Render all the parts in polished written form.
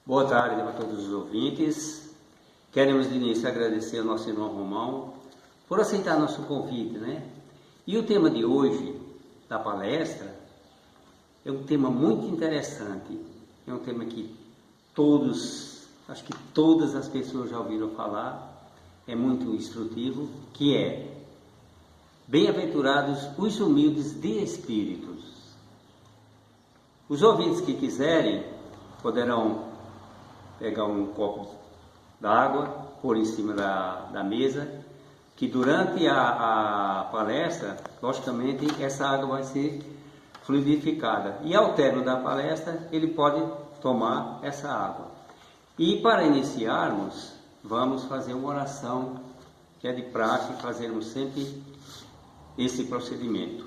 Boa tarde a todos os ouvintes. Queremos de início agradecer ao nosso irmão Romão por aceitar nosso convite, né? E o tema de hoje da palestra é um tema muito interessante. É um tema que acho que todas as pessoas já ouviram falar. É muito instrutivo, que é: bem-aventurados os humildes de espíritos. Os ouvintes que quiserem poderão pegar um copo d'água, pôr em cima da mesa, que durante a palestra, logicamente, essa água vai ser fluidificada. E ao término da palestra, ele pode tomar essa água. E para iniciarmos, vamos fazer uma oração, que é de praxe, fazermos sempre esse procedimento.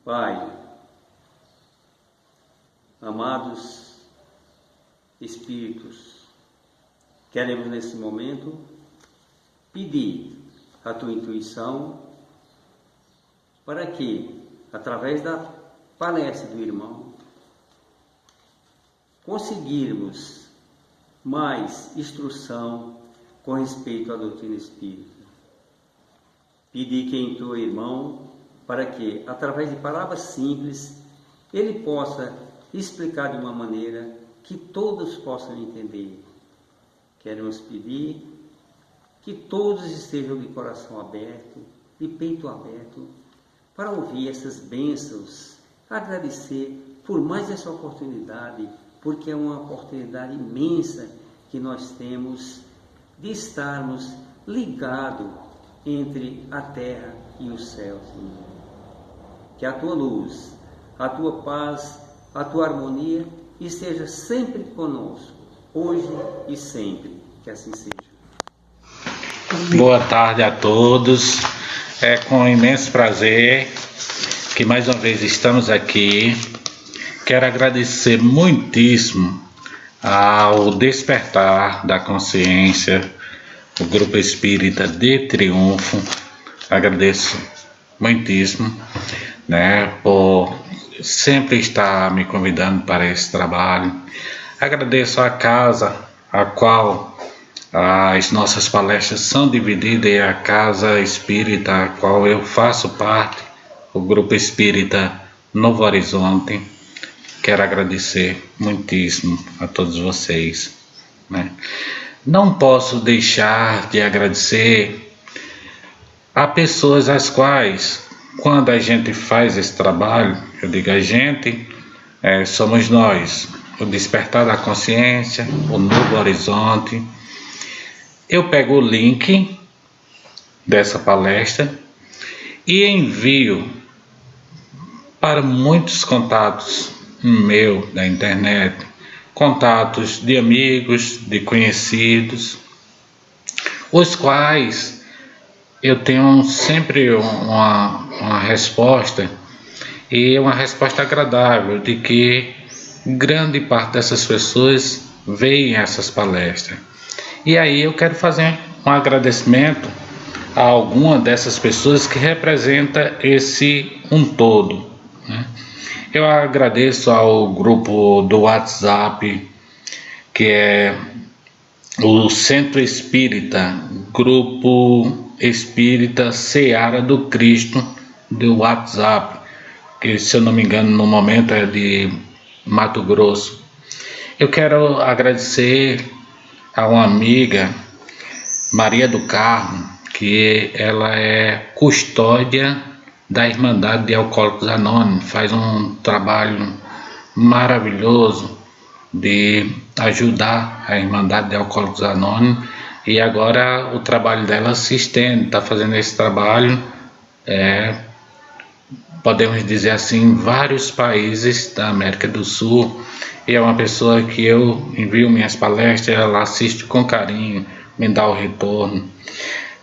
Pai, amados espíritos, queremos nesse momento pedir a tua intuição para que, através da palestra do irmão, conseguirmos mais instrução com respeito à doutrina espírita. Pedir que instrua o irmão para que, através de palavras simples, ele possa explicar de uma maneira que todos possam entender. Queremos pedir que todos estejam de coração aberto, de peito aberto, para ouvir essas bênçãos, agradecer por mais essa oportunidade, porque é uma oportunidade imensa que nós temos de estarmos ligados entre a terra e o céu, Senhor. Que a tua luz, a tua paz, a tua harmonia esteja sempre conosco, hoje e sempre, que assim seja. Boa tarde a todos, é com imenso prazer que mais uma vez estamos aqui. Quero agradecer muitíssimo ao Despertar da Consciência, o Grupo Espírita de Triunfo. Agradeço muitíssimo, por sempre está me convidando para esse trabalho. Agradeço à casa a qual as nossas palestras são divididas, e a Casa Espírita a qual eu faço parte, o Grupo Espírita Novo Horizonte. Quero agradecer muitíssimo a todos vocês, Não posso deixar de agradecer a pessoas as quais, quando a gente faz esse trabalho, eu digo a gente, somos nós, o Despertar da Consciência, o Novo Horizonte. Eu pego o link dessa palestra e envio para muitos contatos da internet, contatos de amigos, de conhecidos, os quais eu tenho sempre uma resposta, e uma resposta agradável, de que grande parte dessas pessoas veem essas palestras. E aí eu quero fazer um agradecimento a alguma dessas pessoas que representa esse um todo, Eu agradeço ao grupo do WhatsApp, que é o Centro Espírita, Grupo Espírita Seara do Cristo, do WhatsApp, que, se eu não me engano, no momento é de Mato Grosso. Eu quero agradecer a uma amiga, Maria do Carmo, que ela é custódia da Irmandade de Alcoólicos Anônimos, faz um trabalho maravilhoso de ajudar a Irmandade de Alcoólicos Anônimos, e agora o trabalho dela se estende, está fazendo esse trabalho, podemos dizer assim, em vários países da América do Sul, e é uma pessoa que eu envio minhas palestras, ela assiste com carinho, me dá o retorno.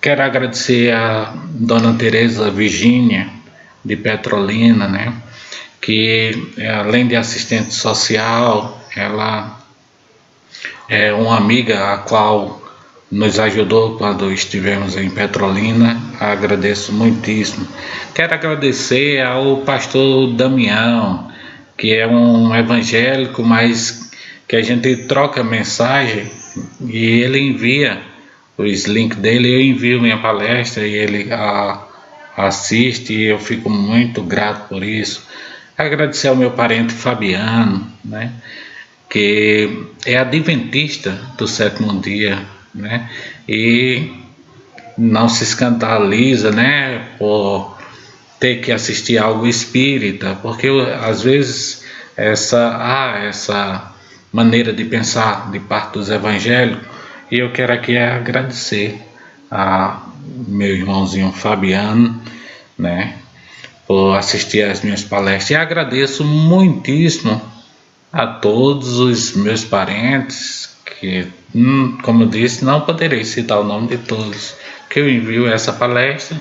Quero agradecer a Dona Tereza Virgínia, de Petrolina, que além de assistente social, ela é uma amiga a qual nos ajudou quando estivemos em Petrolina. Agradeço muitíssimo. Quero agradecer ao pastor Damião, que é um evangélico, mas que a gente troca mensagem e ele envia os links dele, eu envio minha palestra e ele assiste, e eu fico muito grato por isso. Agradecer ao meu parente Fabiano, né, que é adventista do sétimo dia, né, e não se escandaliza, né, por ter que assistir algo espírita, porque às vezes essa maneira de pensar de parte dos evangélicos, e eu quero aqui agradecer a meu irmãozinho Fabiano, né, por assistir às minhas palestras, e agradeço muitíssimo a todos os meus parentes, que, como eu disse, não poderei citar o nome de todos, que eu envio essa palestra,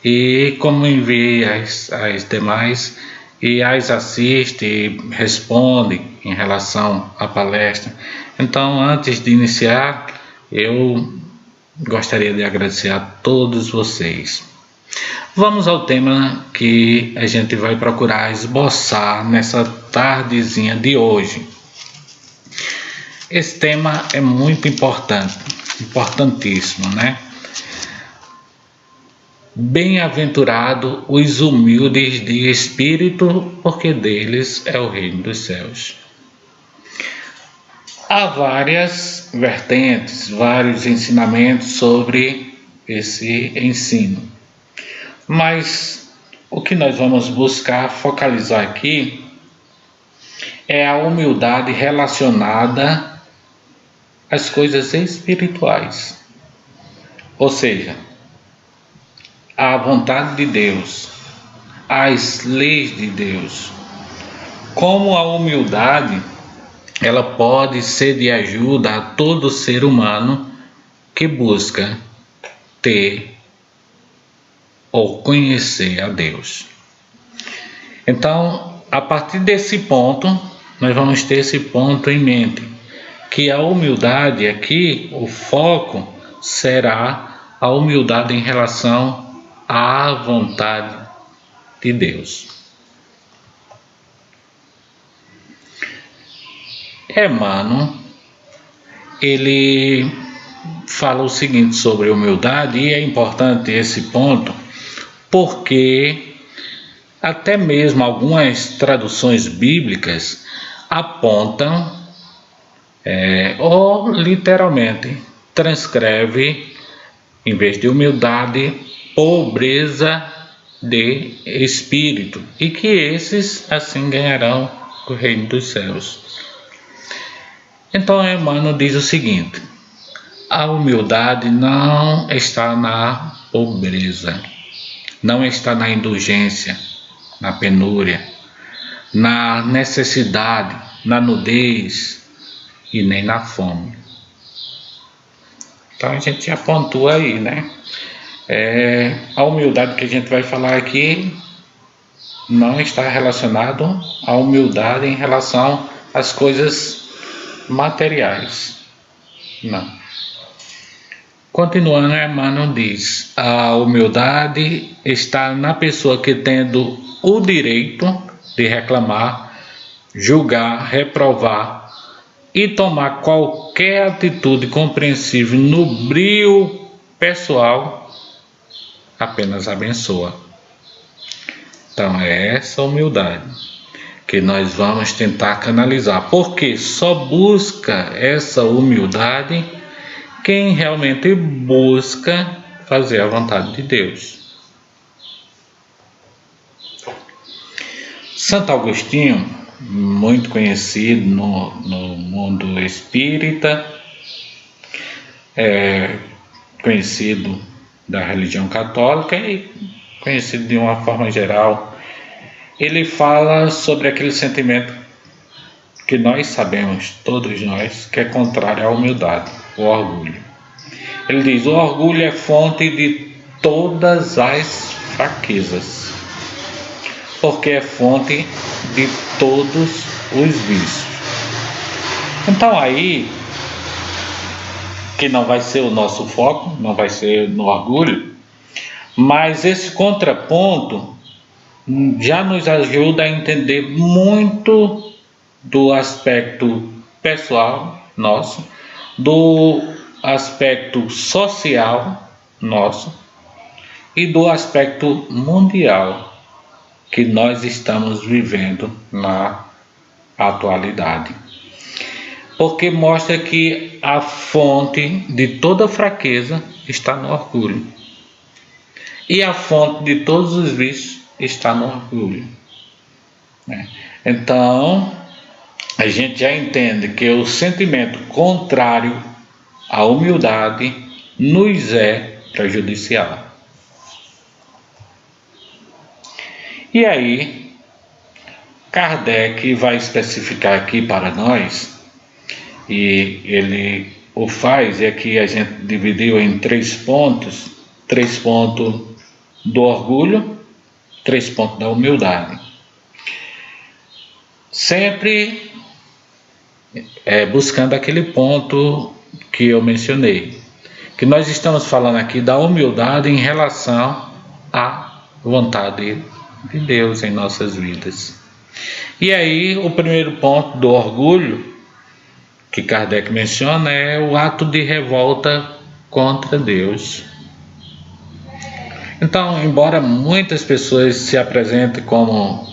e como enviei as demais, e as assiste e responde em relação à palestra. Então, antes de iniciar, eu gostaria de agradecer a todos vocês. Vamos ao tema que a gente vai procurar esboçar nessa tardezinha de hoje. Esse tema é muito importante, importantíssimo, né? Bem-aventurado os humildes de espírito, porque deles é o reino dos céus. Há várias vertentes, vários ensinamentos sobre esse ensino. Mas o que nós vamos buscar focalizar aqui é a humildade relacionada às coisas espirituais. Ou seja, à vontade de Deus, às leis de Deus. Como a humildade, ela pode ser de ajuda a todo ser humano que busca ter ou conhecer a Deus. Então, a partir desse ponto, nós vamos ter esse ponto em mente, que a humildade aqui, o foco será a humildade em relação à vontade de Deus. Emmanuel, ele fala o seguinte sobre humildade, e é importante esse ponto, porque até mesmo algumas traduções bíblicas apontam, ou literalmente transcreve, em vez de humildade, pobreza de espírito, e que esses assim ganharão o reino dos céus. Então Emmanuel diz o seguinte: a humildade não está na pobreza, não está na indulgência, na penúria, na necessidade, na nudez e nem na fome. Então a gente já pontua aí, né? A humildade que a gente vai falar aqui não está relacionado à humildade em relação às coisas materiais. Não. Continuando, Emmanuel diz: a humildade está na pessoa que, tendo o direito de reclamar, julgar, reprovar e tomar qualquer atitude compreensível no brio pessoal, apenas abençoa. Então é essa humildade que nós vamos tentar canalizar, porque só busca essa humildade quem realmente busca fazer a vontade de Deus. Santo Agostinho, muito conhecido no mundo espírita, conhecido da religião católica e conhecido de uma forma geral, ele fala sobre aquele sentimento que nós sabemos, todos nós, que é contrário à humildade, o orgulho. Ele diz: o orgulho é fonte de todas as fraquezas, porque é fonte de todos os vícios. Então aí, que não vai ser o nosso foco, não vai ser no orgulho, mas esse contraponto já nos ajuda a entender muito do aspecto pessoal nosso, do aspecto social nosso e do aspecto mundial que nós estamos vivendo na atualidade. Porque mostra que a fonte de toda fraqueza está no orgulho. E a fonte de todos os vícios está no orgulho. Então, a gente já entende que o sentimento contrário à humildade nos é prejudicial. E aí, Kardec vai especificar aqui para nós, e ele o faz, e aqui a gente dividiu em 3 pontos, 3 pontos do orgulho, 3 pontos da humildade. Sempre buscando aquele ponto que eu mencionei, que nós estamos falando aqui da humildade em relação à vontade de Deus em nossas vidas. E aí o primeiro ponto do orgulho que Kardec menciona é o ato de revolta contra Deus. Então, embora muitas pessoas se apresentem como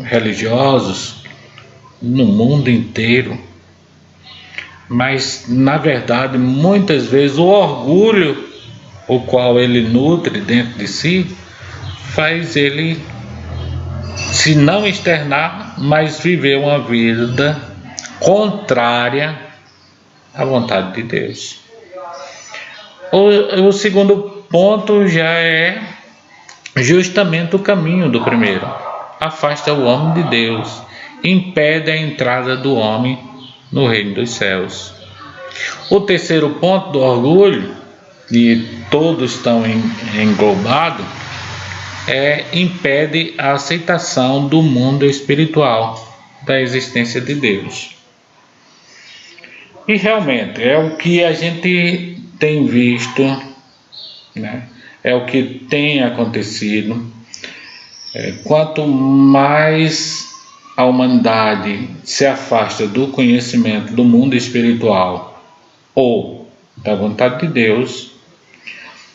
religiosos no mundo inteiro, mas na verdade muitas vezes o orgulho o qual ele nutre dentro de si faz ele, se não externar, mas viver uma vida contrária à vontade de Deus. O segundo ponto já é justamente o caminho do primeiro. Afasta o homem de Deus, impede a entrada do homem no reino dos céus. O terceiro ponto do orgulho, e todos estão englobados, impede a aceitação do mundo espiritual, da existência de Deus. E realmente é o que a gente tem visto, né? É o que tem acontecido. Quanto mais a humanidade se afasta do conhecimento do mundo espiritual ou da vontade de Deus,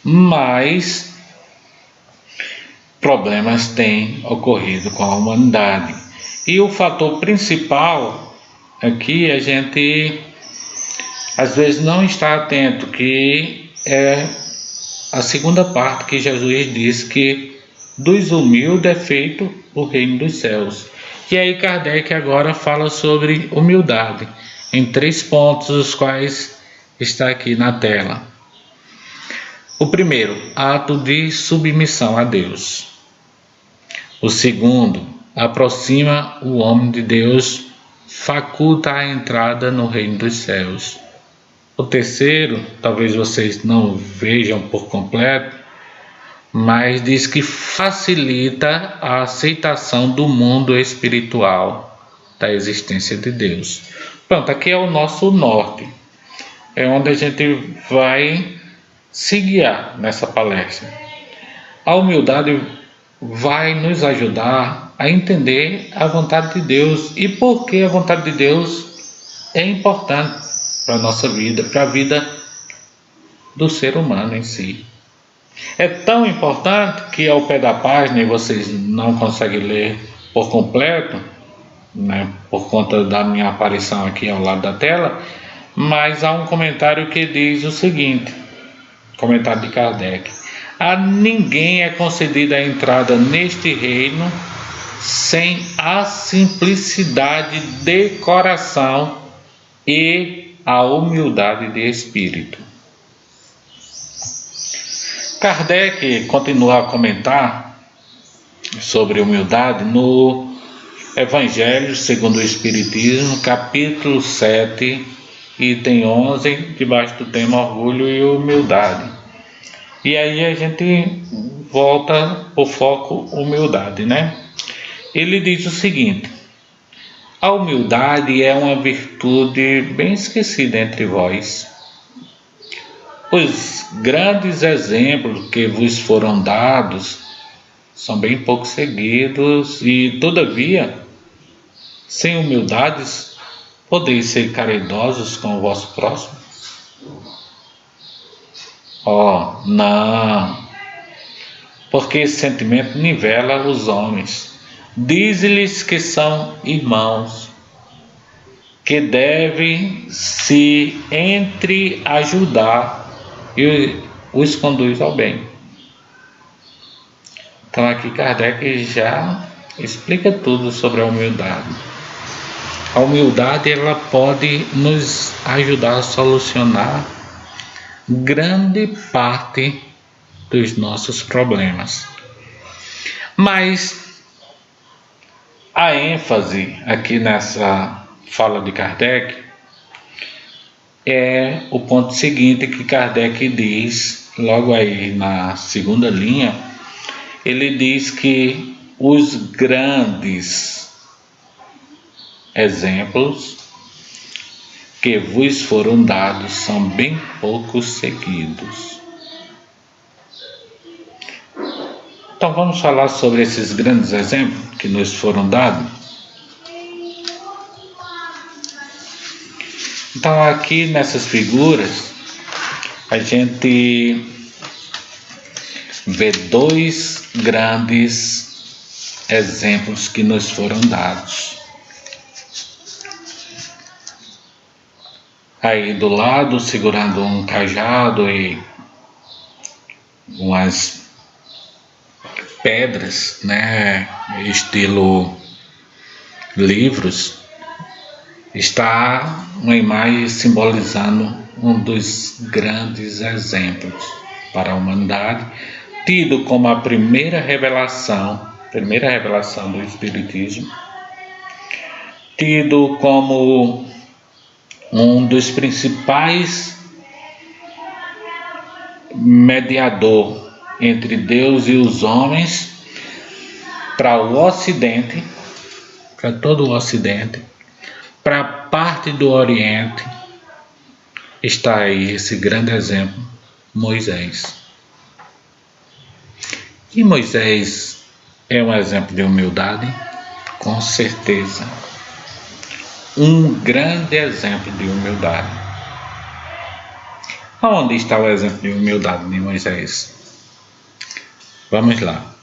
mais problemas têm ocorrido com a humanidade. E o fator principal aqui a gente às vezes não está atento, que é a segunda parte que Jesus diz que dos humildes é feito o reino dos céus. E aí Kardec agora fala sobre humildade, em 3 pontos, os quais está aqui na tela. O primeiro, ato de submissão a Deus. O segundo, aproxima o homem de Deus, faculta a entrada no reino dos céus. O terceiro, talvez vocês não vejam por completo, mas diz que facilita a aceitação do mundo espiritual, da existência de Deus. Pronto, aqui é o nosso norte, é onde a gente vai se guiar nessa palestra. A humildade vai nos ajudar a entender a vontade de Deus e por que a vontade de Deus é importante para a nossa vida, para a vida do ser humano em si. É tão importante que ao pé da página, e vocês não conseguem ler por completo, né, por conta da minha aparição aqui ao lado da tela, mas há um comentário que diz o seguinte, comentário de Kardec: a ninguém é concedida a entrada neste reino sem a simplicidade de coração e a humildade de espírito. Kardec continua a comentar sobre humildade no Evangelho segundo o Espiritismo, capítulo 7, item 11, debaixo do tema orgulho e humildade. E aí a gente volta ao foco humildade, né? Ele diz o seguinte: a humildade é uma virtude bem esquecida entre vós. Os grandes exemplos que vos foram dados são bem pouco seguidos e, todavia, sem humildades, podeis ser caridosos com o vosso próximo? Oh, não, porque esse sentimento nivela os homens. Diz-lhes que são irmãos, que devem se entreajudar e os conduz ao bem. Então aqui Kardec já explica tudo sobre a humildade. A humildade, ela pode nos ajudar a solucionar grande parte dos nossos problemas. Mas a ênfase aqui nessa fala de Kardec é o ponto seguinte que Kardec diz, logo aí na segunda linha, ele diz que os grandes exemplos que vos foram dados são bem poucos seguidos. Então vamos falar sobre esses grandes exemplos que nos foram dados. Então aqui nessas figuras a gente vê dois grandes exemplos que nos foram dados. Aí do lado, segurando um cajado e umas pedras, né, estilo livros, está uma imagem simbolizando um dos grandes exemplos para a humanidade, tido como a primeira revelação do Espiritismo, tido como um dos principais mediador entre Deus e os homens para o Ocidente, para todo o Ocidente, para parte do Oriente, está aí esse grande exemplo, Moisés. E Moisés é um exemplo de humildade? Com certeza. Um grande exemplo de humildade. Onde está o exemplo de humildade de Moisés? Vamos lá.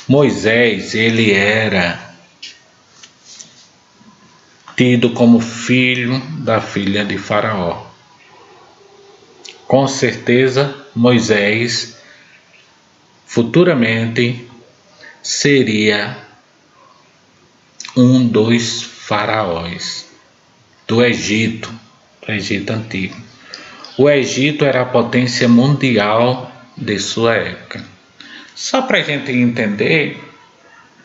Moisés, ele era tido como filho da filha de Faraó. Com certeza, Moisés futuramente seria um dos faraós do Egito antigo. O Egito era a potência mundial de sua época. Só para a gente entender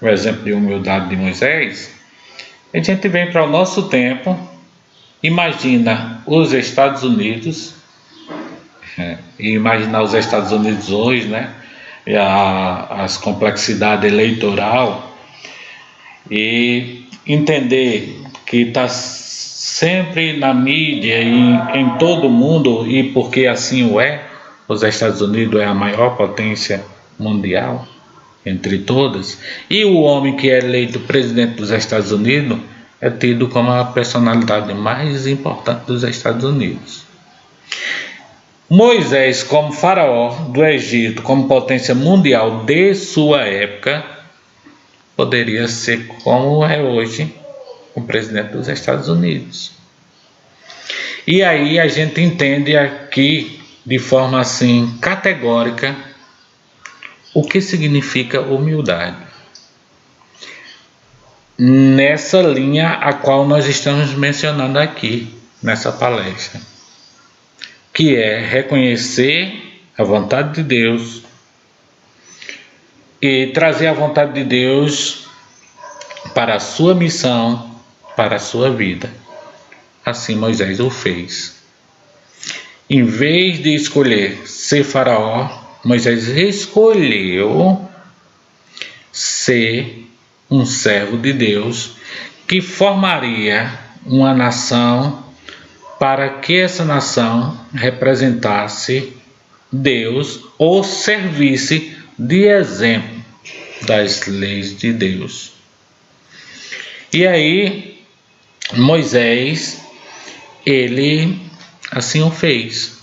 o exemplo de humildade de Moisés, a gente vem para o nosso tempo, imagina os Estados Unidos, e imaginar os Estados Unidos hoje, né? E as complexidades eleitoral, e entender que está sempre na mídia e em todo o mundo, e porque assim o é, os Estados Unidos é a maior potência mundial entre todas, e o homem que é eleito presidente dos Estados Unidos é tido como a personalidade mais importante dos Estados Unidos. Moisés, como faraó do Egito, como potência mundial de sua época, poderia ser como é hoje o presidente dos Estados Unidos. E aí a gente entende aqui de forma assim categórica o que significa humildade. Nessa linha a qual nós estamos mencionando aqui nessa palestra, que é reconhecer a vontade de Deus e trazer a vontade de Deus para a sua missão, para a sua vida. Assim Moisés o fez. Em vez de escolher ser faraó, Moisés escolheu ser um servo de Deus que formaria uma nação para que essa nação representasse Deus ou servisse de exemplo das leis de Deus. E aí, Moisés, ele assim o fez.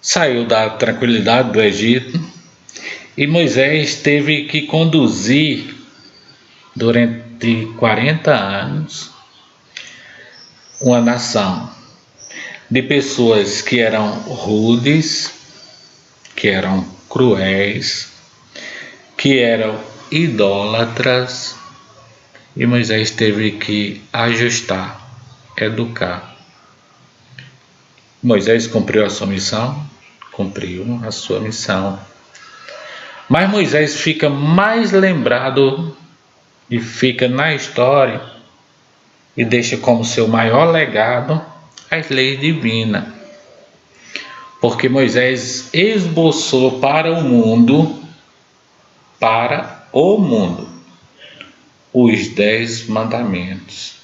Saiu da tranquilidade do Egito e Moisés teve que conduzir durante 40 anos uma nação de pessoas que eram rudes, que eram cruéis, que eram idólatras, e Moisés teve que ajustar, educar. Moisés cumpriu a sua missão? Cumpriu a sua missão. Mas Moisés fica mais lembrado e fica na história e deixa como seu maior legado as leis divinas. Porque Moisés esboçou para o mundo, os 10 mandamentos,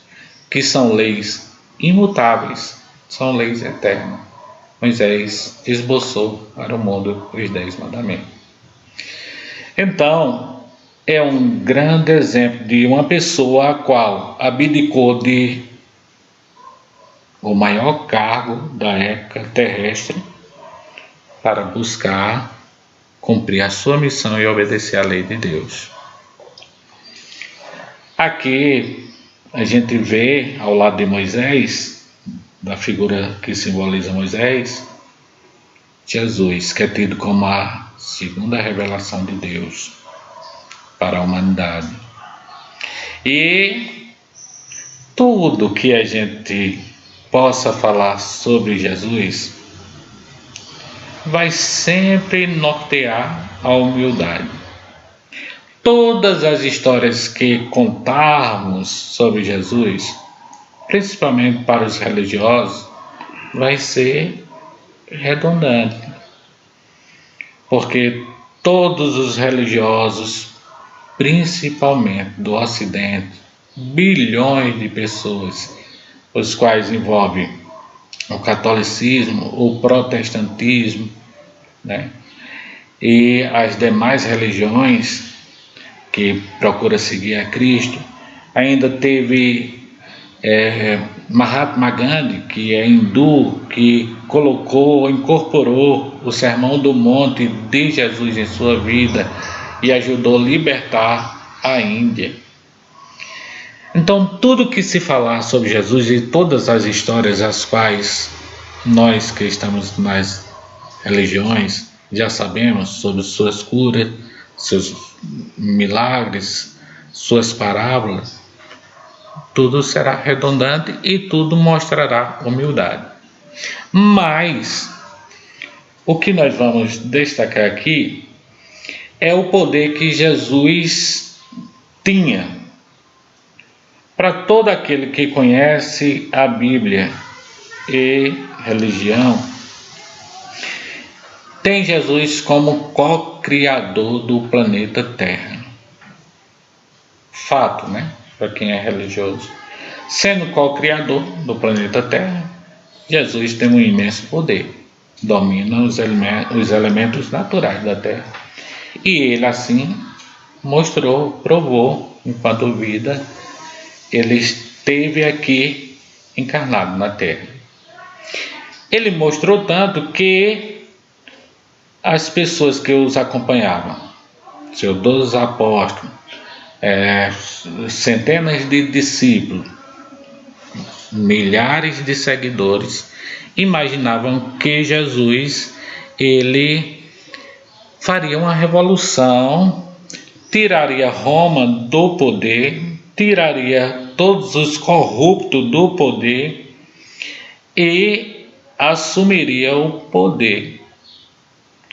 que são leis imutáveis, são leis eternas. Moisés esboçou para o mundo os 10 mandamentos. Então, é um grande exemplo de uma pessoa a qual abdicou de o maior cargo da época terrestre para buscar cumprir a sua missão e obedecer à lei de Deus. Aqui a gente vê ao lado de Moisés, da figura que simboliza Moisés, Jesus, que é tido como a segunda revelação de Deus para a humanidade. E tudo que a gente possa falar sobre Jesus vai sempre nortear a humildade. Todas as histórias que contarmos sobre Jesus, principalmente para os religiosos, vai ser redundante. Porque todos os religiosos, principalmente do Ocidente, bilhões de pessoas, os quais envolvem o catolicismo, o protestantismo, né? E as demais religiões que procuram seguir a Cristo. Ainda teve Mahatma Gandhi, que é hindu, que incorporou o Sermão do Monte de Jesus em sua vida e ajudou a libertar a Índia. Então, tudo que se falar sobre Jesus e todas as histórias as quais nós que estamos nas religiões já sabemos sobre suas curas, seus milagres, suas parábolas, tudo será redundante e tudo mostrará humildade. Mas o que nós vamos destacar aqui é o poder que Jesus tinha. Para todo aquele que conhece a Bíblia e religião, tem Jesus como co-criador do planeta Terra. Fato, né? Para quem é religioso. Sendo co-criador do planeta Terra, Jesus tem um imenso poder. Domina os elementos naturais da Terra. E ele assim mostrou, provou, enquanto vida, ele esteve aqui encarnado na Terra. Ele mostrou tanto que as pessoas que os acompanhavam, seus 12 apóstolos, centenas de discípulos, milhares de seguidores, imaginavam que Jesus, ele faria uma revolução, tiraria Roma do poder, tiraria todos os corruptos do poder e assumiria o poder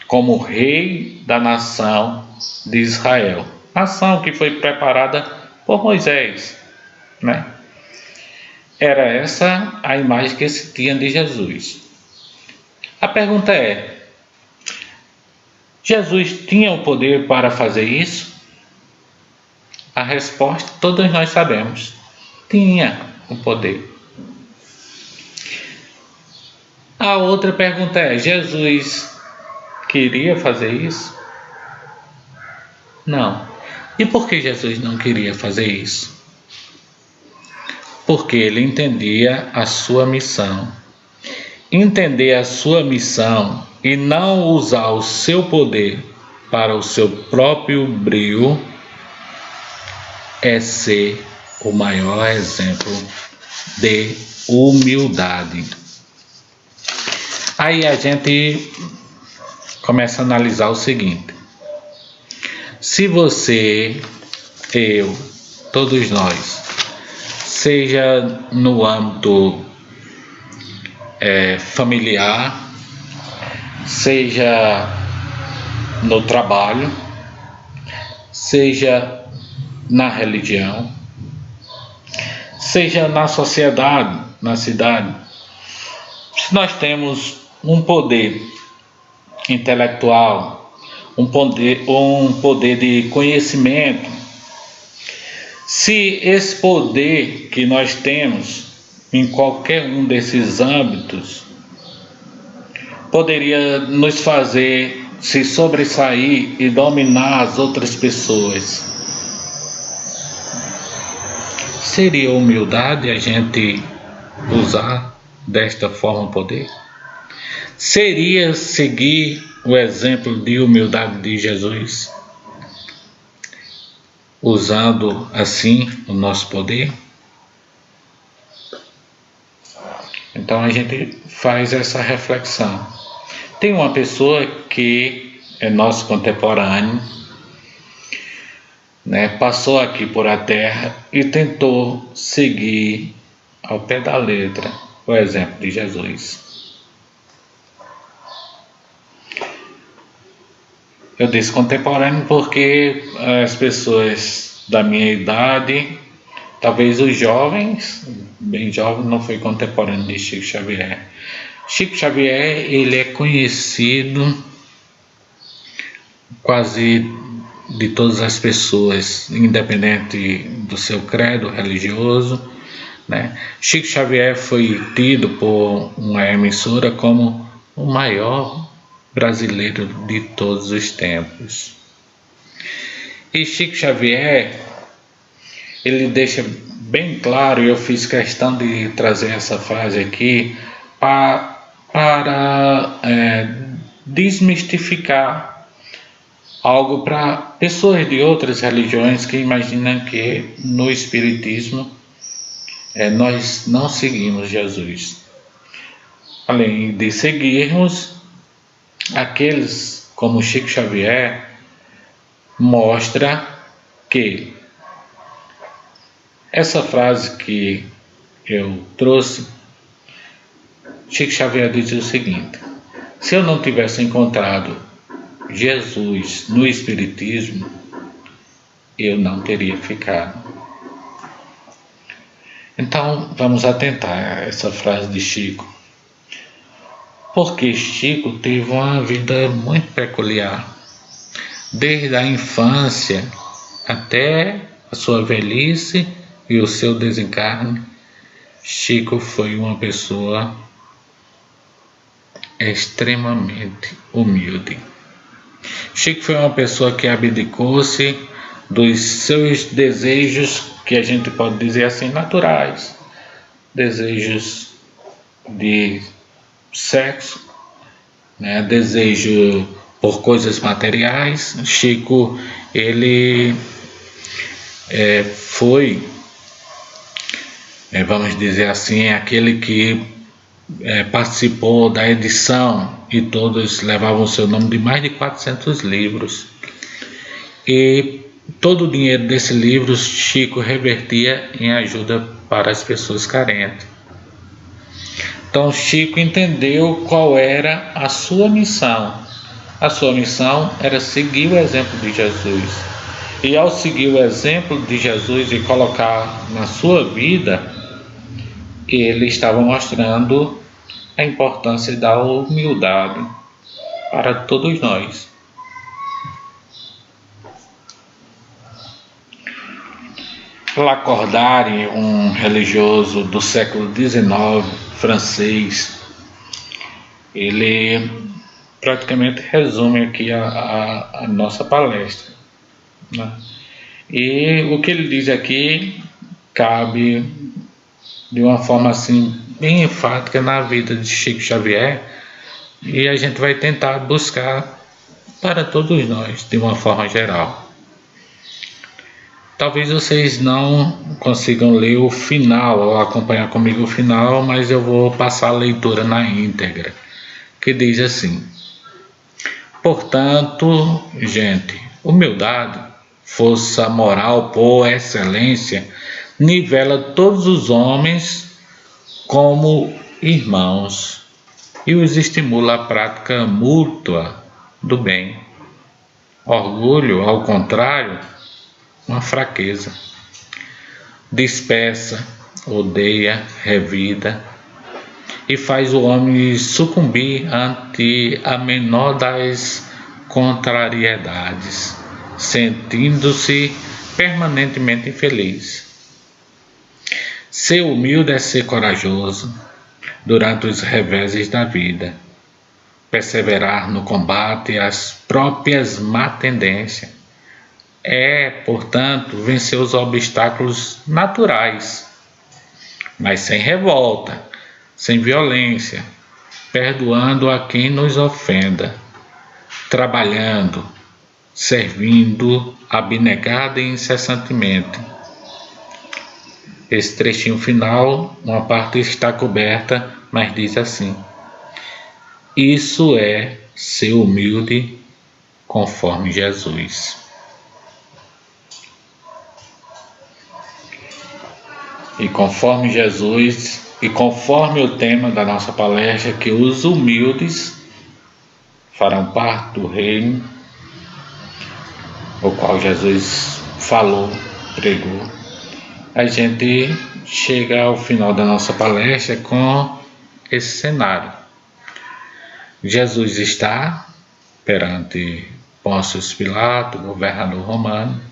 como rei da nação de Israel. Nação que foi preparada por Moisés, né? Era essa a imagem que se tinha de Jesus. A pergunta é: Jesus tinha o poder para fazer isso? A resposta todos nós sabemos. Tinha o poder. A outra pergunta é: Jesus queria fazer isso? Não. E por que Jesus não queria fazer isso? Porque ele entendia a sua missão. Entender a sua missão e não usar o seu poder para o seu próprio brio é ser o maior exemplo de humildade. Aí a gente começa a analisar o seguinte: se você, eu, todos nós, seja no âmbito familiar, seja no trabalho, seja na religião, seja na sociedade, na cidade, se nós temos um poder intelectual, um poder de conhecimento, se esse poder que nós temos em qualquer um desses âmbitos poderia nos fazer se sobressair e dominar as outras pessoas, seria humildade a gente usar desta forma o poder? Seria seguir o exemplo de humildade de Jesus, usando assim o nosso poder? Então a gente faz essa reflexão. Tem uma pessoa que é nosso contemporâneo, passou aqui por a terra e tentou seguir ao pé da letra o exemplo de Jesus. Eu disse contemporâneo porque as pessoas da minha idade, talvez os jovens, bem jovem, não foi contemporâneo de Chico Xavier. Chico Xavier, ele é conhecido quase de todas as pessoas, independente do seu credo religioso, Chico Xavier foi tido por uma emissora como o maior brasileiro de todos os tempos. E Chico Xavier, ele deixa bem claro, e eu fiz questão de trazer essa frase aqui para desmistificar algo para pessoas de outras religiões que imaginam que no Espiritismo nós não seguimos Jesus. Além de seguirmos, aqueles como Chico Xavier mostra que essa frase que eu trouxe, Chico Xavier diz o seguinte: se eu não tivesse encontrado Jesus no Espiritismo, eu não teria ficado. Então vamos atentar a essa frase de Chico, porque Chico teve uma vida muito peculiar. Desde a infância até a sua velhice e o seu desencarne, Chico foi uma pessoa extremamente humilde. Chico foi uma pessoa que abdicou-se dos seus desejos, que a gente pode dizer assim, naturais, desejos de sexo, desejo por coisas materiais. Chico, ele foi, vamos dizer assim, aquele que participou da edição, e todos levavam o seu nome, de mais de 400 livros. E todo o dinheiro desse livro Chico revertia em ajuda para as pessoas carentes. Então Chico entendeu qual era a sua missão. A sua missão era seguir o exemplo de Jesus. E ao seguir o exemplo de Jesus e colocar na sua vida, ele estava mostrando a importância da humildade para todos nós. Lacordaire, um religioso do século XIX, francês, ele praticamente resume aqui a nossa palestra. né? E o que ele diz aqui cabe de uma forma assim bem enfática na vida de Chico Xavier, e a gente vai tentar buscar para todos nós de uma forma geral. Talvez vocês não consigam ler o final ou acompanhar comigo o final, mas eu vou passar a leitura na íntegra, que diz assim: portanto, gente, humildade, força moral por excelência, nivela todos os homens como irmãos e os estimula à prática mútua do bem. Orgulho, ao contrário, uma fraqueza. Dispersa, odeia, revida e faz o homem sucumbir ante a menor das contrariedades, sentindo-se permanentemente infeliz. Ser humilde é ser corajoso durante os reveses da vida, perseverar no combate às próprias má tendências. É, portanto, vencer os obstáculos naturais, mas sem revolta, sem violência, perdoando a quem nos ofenda, trabalhando, servindo abnegada e incessantemente. Esse trechinho final, uma parte está coberta, mas diz assim: isso é ser humilde conforme Jesus. E conforme Jesus, e conforme o tema da nossa palestra, que os humildes farão parte do reino, o qual Jesus falou, pregou, a gente chega ao final da nossa palestra com esse cenário. Jesus está perante Pôncio Pilatos, governador romano,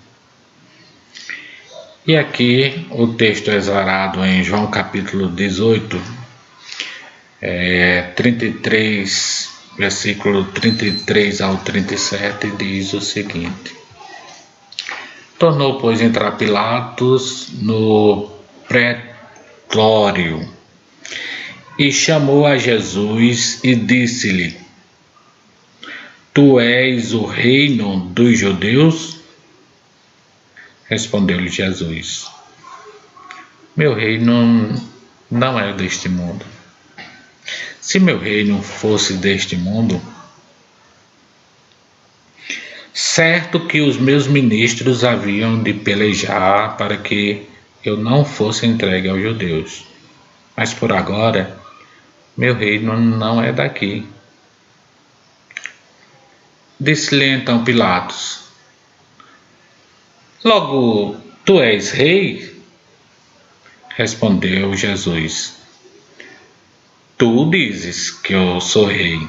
e aqui o texto exarado em João capítulo 18, 33, versículo 33 ao 37, diz o seguinte: tornou, pois, entrar Pilatos no pretório e chamou a Jesus e disse-lhe: tu és o reino dos judeus? Respondeu-lhe Jesus: meu reino não é deste mundo. Se meu reino fosse deste mundo, certo que os meus ministros haviam de pelejar para que eu não fosse entregue aos judeus. Mas por agora, meu reino não é daqui. Disse-lhe então Pilatos: logo, tu és rei? Respondeu Jesus: tu dizes que eu sou rei.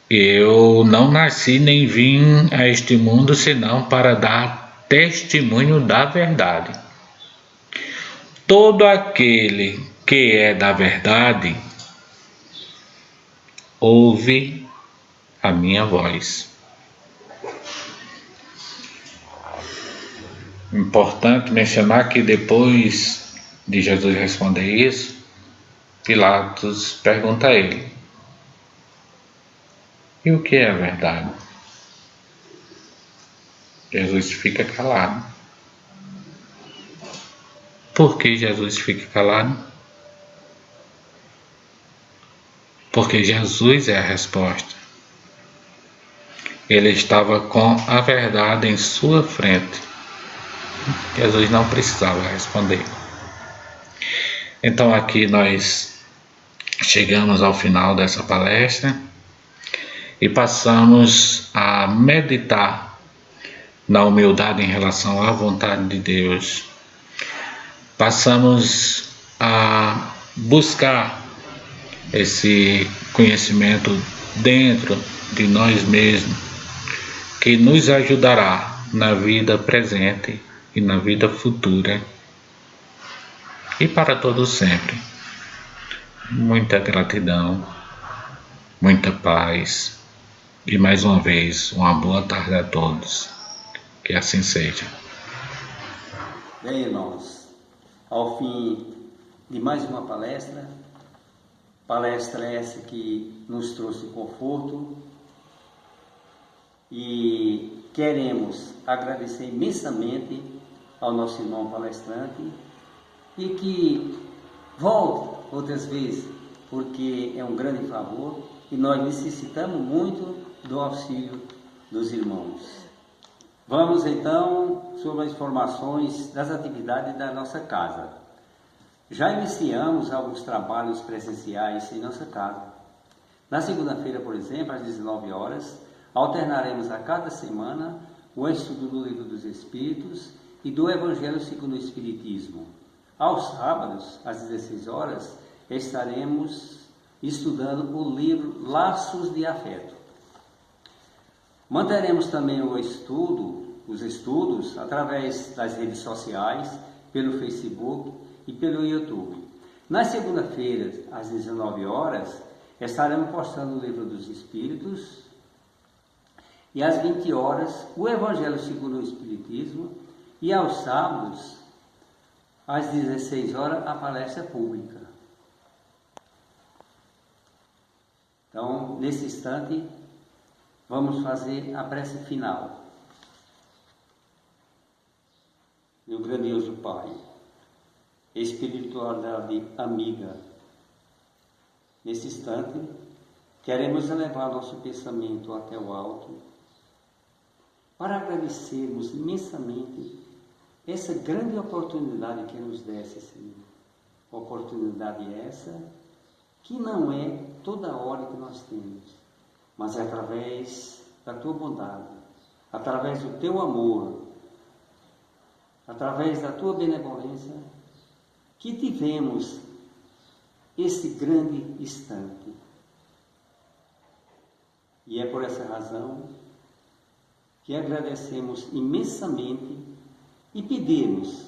Eu não nasci nem vim a este mundo senão para dar testemunho da verdade. Todo aquele que é da verdade ouve a minha voz. Importante mencionar que depois de Jesus responder isso, Pilatos pergunta a ele: e o que é a verdade? Jesus fica calado. Por que Jesus fica calado? Porque Jesus é a resposta. Ele estava com a verdade em sua frente. Jesus não precisava responder. Então aqui nós chegamos ao final dessa palestra e passamos a meditar na humildade em relação à vontade de Deus. Passamos a buscar esse conhecimento dentro de nós mesmos, que nos ajudará na vida presente e na vida futura e para todo sempre. Muita gratidão, muita paz e mais uma vez uma boa tarde a todos. Que assim seja. Bem, irmãos, ao fim de mais uma palestra essa que nos trouxe conforto, e queremos agradecer imensamente ao nosso irmão palestrante e que volte outras vezes, porque é um grande favor e nós necessitamos muito do auxílio dos irmãos. Vamos então sobre as informações das atividades da nossa casa. Já iniciamos alguns trabalhos presenciais em nossa casa. Na segunda-feira, por exemplo, às 19 horas, alternaremos a cada semana o estudo do Livro dos Espíritos e do Evangelho segundo o Espiritismo. Aos sábados, às 16 horas, estaremos estudando o livro Laços de Afeto. Manteremos também os estudos através das redes sociais, pelo Facebook e pelo YouTube. Nas segunda-feiras, às 19 horas, estaremos postando o Livro dos Espíritos e às 20 horas o Evangelho segundo o Espiritismo e aos sábados, às 16 horas, a palestra pública. Então, nesse instante, vamos fazer a prece final. Meu grandioso Pai, espiritualidade amiga, nesse instante, queremos elevar nosso pensamento até o alto para agradecermos imensamente essa grande oportunidade que nos desse, Senhor. Oportunidade essa que não é toda hora que nós temos, mas é através da Tua bondade, através do Teu amor, através da Tua benevolência, que tivemos esse grande instante. E é por essa razão que agradecemos imensamente e pedimos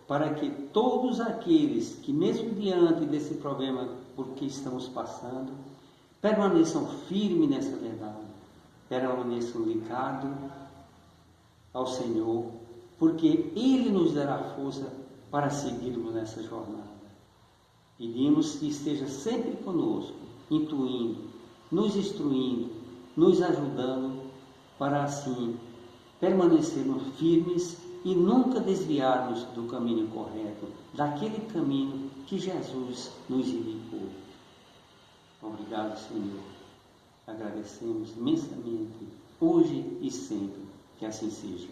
para que todos aqueles que, mesmo diante desse problema por que estamos passando, permaneçam firmes nessa verdade, permaneçam ligados ao Senhor, porque Ele nos dará força para seguirmos nessa jornada. Pedimos que esteja sempre conosco, intuindo, nos instruindo, nos ajudando, para assim permanecermos firmes e nunca desviarmos do caminho correto, daquele caminho que Jesus nos indicou. Obrigado, Senhor. Agradecemos imensamente, hoje e sempre, que assim seja.